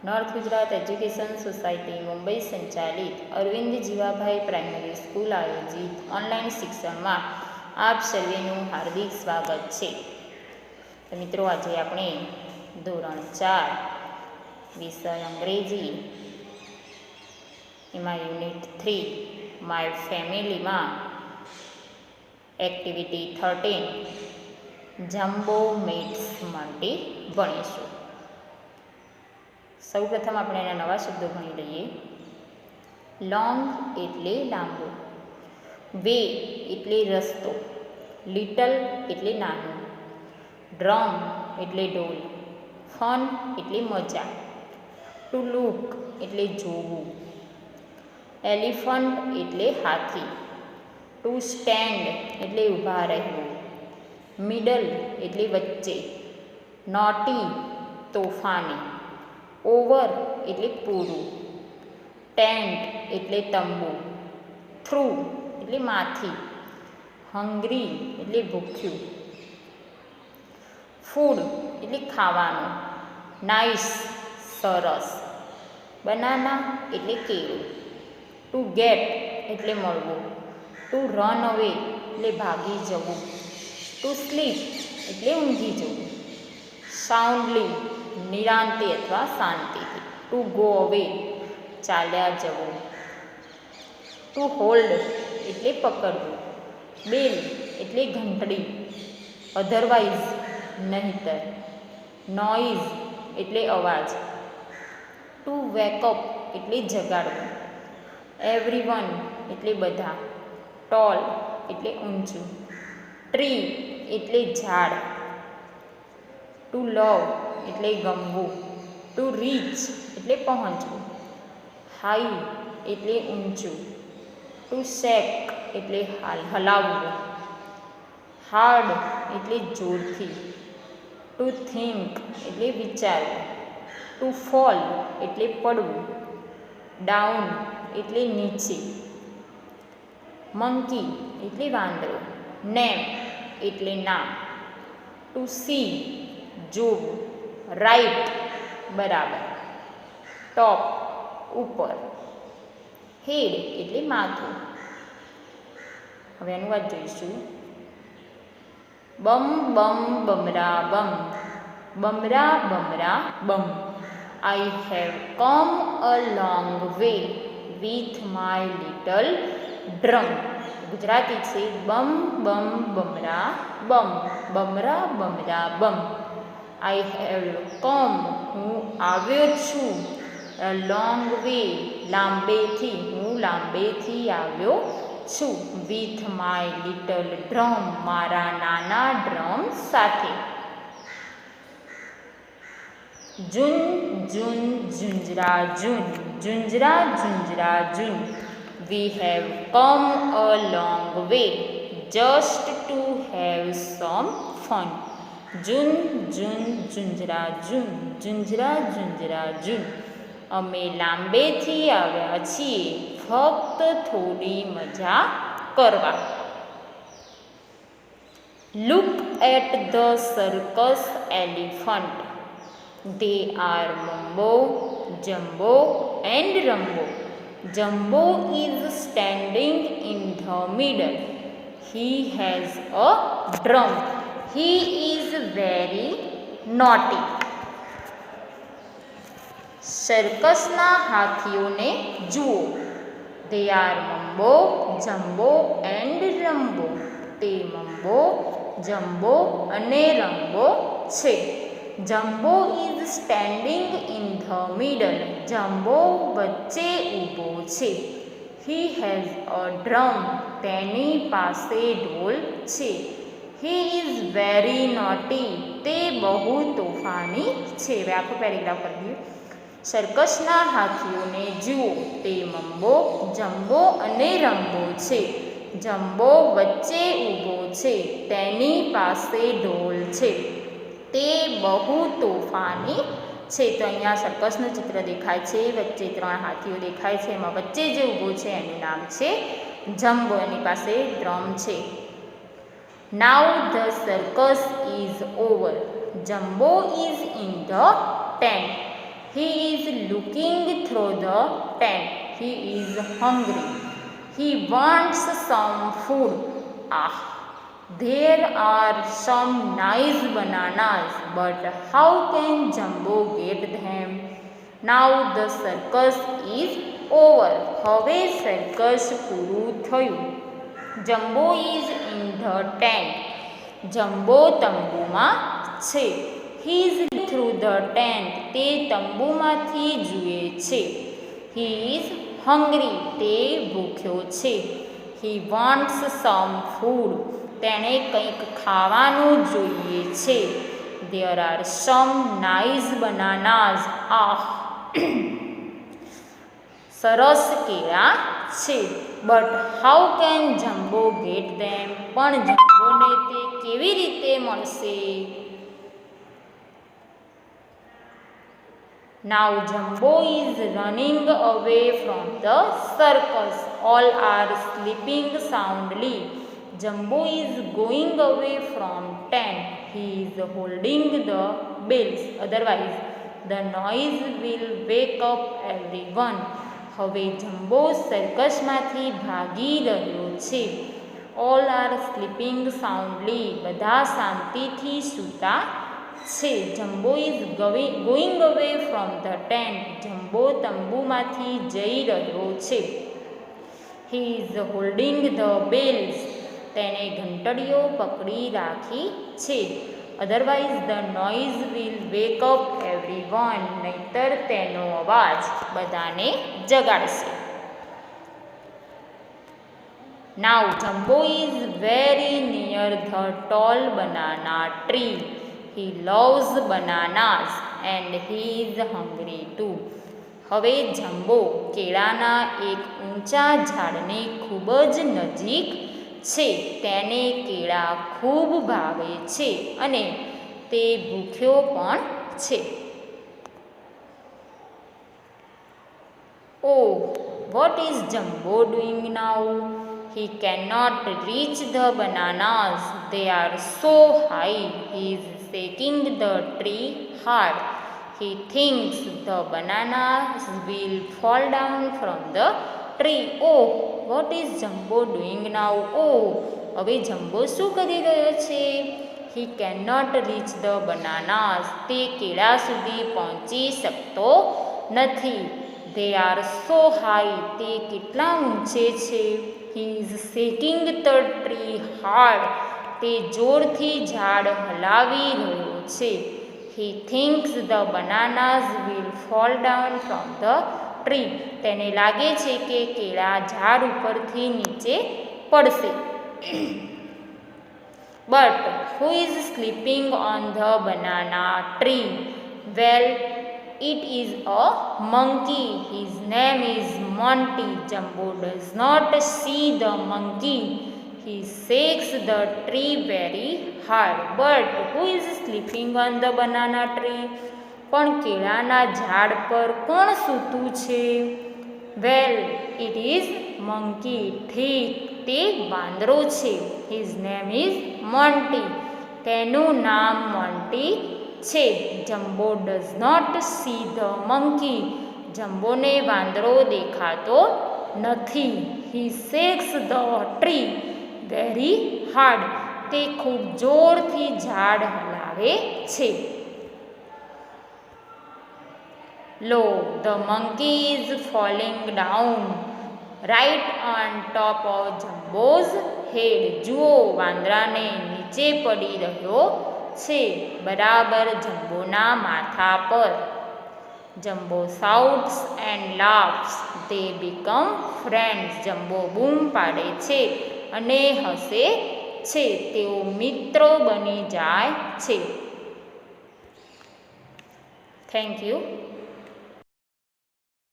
North Gujarat education society Mumbai સંચાલિત Arvind Jivabhai primary school આયોજિત online શિક્ષણમાં આપ સર્વેનું હાર્દિક સ્વાગત છે. તો મિત્રો, આજે આપણે ધોરણ 4 વિષય અંગ્રેજી એમાં યુનિટ 3 માય ફેમિલીમાં એક્ટિવિટી 13 જમ્બો મેટ્સ માટે ભણીશું. સૌપ્રથમ આપણે એના નવા શબ્દો ભણી લઈએ. લોંગ એટલે લાંબુ, વે એટલે રસ્તો, લિટલ એટલે નાનું, ડ્રમ એટલે ઢોલ, ફન એટલે મજા, ટુ લુક એટલે જોવું, એલિફન્ટ એટલે હાથી, ટુ સ્ટેન્ડ એટલે ઊભા રહેવું, મિડલ એટલે વચ્ચે, નોટી તોફાની, ઓવર એટલે પૂરું, ટેન્ટ એટલે તંબુ, થ્રુ એટલે માથી, હંગ્રી એટલે ભૂખ્યું, ફૂડ એટલે ખાવાનું, નાઇસ સરસ, બનાના એટલે કેળું, ટુ ગેટ એટલે મળવું, ટુ રન અવે એટલે ભાગી જવું, ટુ સ્લીપ એટલે ઊંઘી જવું, સાઉન્ડલી નિરાંતે અથવા શાંતિથી, ટુ ગો અવે ચાલ્યા જવું, ટુ હોલ્ડ એટલે પકડવું, બેલ એટલે ઘંટડી અધરવાઇઝ નહીતર, નોઇઝ એટલે અવાજ, ટુ વેકઅપ એટલે જગાડવું, એવરીવન એટલે બધા, ટોલ એટલે ઊંચું, ટ્રી એટલે ઝાડ, ટુ લવ એટલે ગમવું, ટુ રીચ એટલે પહોંચવું, હાઈ એટલે ઊંચું, ટુ શેક એટલે હલાવવું, હાર્ડ એટલે જોરથી, ટુ થિંક એટલે વિચારવું, ટુ ફોલ એટલે પડવું, ડાઉન એટલે નીચે, મંકી એટલે વાંદરો, નેમ એટલે નામ, ટુ સી જોવું, રાઈટ બરાબર, ટોપ ઉપર, હેડ એટલે માથું. હવે અનુવાદ જોઈશું. બમ બમ બમરા બમ, બમરા બમરા બમ, I have come a long way with my little drum. Gujarati છે. બમ બમ બમરા બમ, બમરા બમરા બમ, આઈ હેવ કમ હું આવ્યો છું, અ લોંગ વે લાંબેથી હું લાંબેથી આવ્યો છું, વિથ માય લિટલ ડ્રમ મારા નાના ડ્રમ સાથે. જુન જુન ઝુંઝરા જુન, ઝુંઝરા ઝુંઝરા જુન, we have come a long way just to have some fun. જુન જુન ઝુંઝરા જુન, ઝુંઝરા ઝુંઝરા જુન, અમે લાંબેથી આવ્યા છીએ ફક્ત થોડી મજા કરવા. Look at the circus elephant, they are Mumbo, Jumbo and Rumbo. Jumbo is standing in the middle. He has a drum. He is very naughty. સર્કસના હાથીઓને જુઓ. They are Mumbo, Jumbo and Rumbo. તે મંબો, jumbo અને રંબો છે. Jumbo is standing in the middle. Jumbo વચ્ચે ઊભો છે. He has a drum. તેની પાસે ઢોલ છે. He is very naughty. તે બહુ તોફાની છે. હવે આખો પેરેગ્રાફ કરી દઈએ. સર્કસના હાથીઓને જુઓ. તે મંબો, જમ્બો અને રંબો છે. જમ્બો વચ્ચે ઊભો છે. તેની પાસે ઢોલ છે. તે બહુ તોફાની છે. તો અહીંયા સર્કસનું ચિત્ર દેખાય છે. વચ્ચે 3 હાથીઓ દેખાય છે. એમાં વચ્ચે જે ઊભો છે એનું નામ છે જમ્બો. એની પાસે ડ્રમ છે. નાઉ the circus is over. Jumbo is in the tent. He is looking through the tent. He is hungry. He wants some food. Ah, there are some nice bananas, but how can Jumbo get them? Now the circus is over. હવે circus પૂરું થયું. Jumbo is in the tent. Jumbo તંબુમાં છે. He is through the tent. તે તંબુમાંથી જુએ છે. He is hungry. તે ભૂખ્યો છે. He wants some food. તેણે કંઈક ખાવાનું જોઈએ છે. There are some nice બનાનાઝ. આહ, સરસ કેળા છે. But how can Jumbo get them. પણ જમ્બોને તે કેવી રીતે મળશે? Now Jumbo is running away from the circus. All are sleeping soundly. Jumbo is going away from tent. He is holding the bells. Otherwise, the noise will wake up everyone. હવે Jumbo સર્કસમાંથી ભાગી રહ્યો છે. All are sleeping soundly. બધા શાંતિથી સૂતા છે. Jumbo is going away from the tent. Jumbo તંબુમાંથી જઈ રહ્યો છે. He is holding the bells. તેને ઘંટડીઓ પકડી રાખી છે. Otherwise the noise will wake up everyone. નહીતર તેનો અવાજ બધાને જગાડશે. Now Jumbo is very near the tall banana tree. He loves bananas and he is hungry too. હવે જમ્બો કેળાના એક ઊંચા ઝાડને ખૂબ જ નજીક છે. તેને કેળા ખૂબ ભાવે છે અને તે ભૂખ્યો પણ છે. Oh, what is Jumbo doing now? He cannot reach the bananas. They are so high. He is shaking the tree hard. He thinks the bananas will fall down from the tree. Oh, what is Jumbo doing now? Oh, હવે jumbo શું કરી રહ્યો છે? He cannot reach the bananas. તે કેળા સુધી પહોંચી શકતો નથી. They are so high. તે કેટલા ઊંચે છે. He is shaking the tree hard. તે જોરથી ઝાડ હલાવી રહ્યો છે. He thinks the bananas will fall down from the tree. તેને લાગે છે કે કેળા ઝાડ ઉપરથી નીચે પડશે. But who is sleeping on the banana tree? Well, it is a monkey. His name is Monty. Jumbo does not see the monkey. He shakes the tree very hard. But who is sleeping on the banana tree? પણ કેળાના ઝાડ પર કોણ સૂતું છે? Well, it is monkey. ઠીક, તે વાંદરો છે. His name is Monty. તેનું નામ મોન્ટી છે. Jumbo does not see the monkey. જમ્બોને વાંદરો દેખાતો નથી. He shakes the tree very hard. તે ખૂબ જોરથી ઝાડ હલાવે છે. Lo, the monkey is falling down right on top of Jumbo's head. જુઓ, વાંદરાને નીચે પડી રહ્યો છે બરાબર જમ્બોના માથા પર. Jumbo shouts and laughs. They become friends. Jumbo બૂમ પાડે છે અને હસે છે. તેઓ મિત્રો બની જાય છે. Thank you.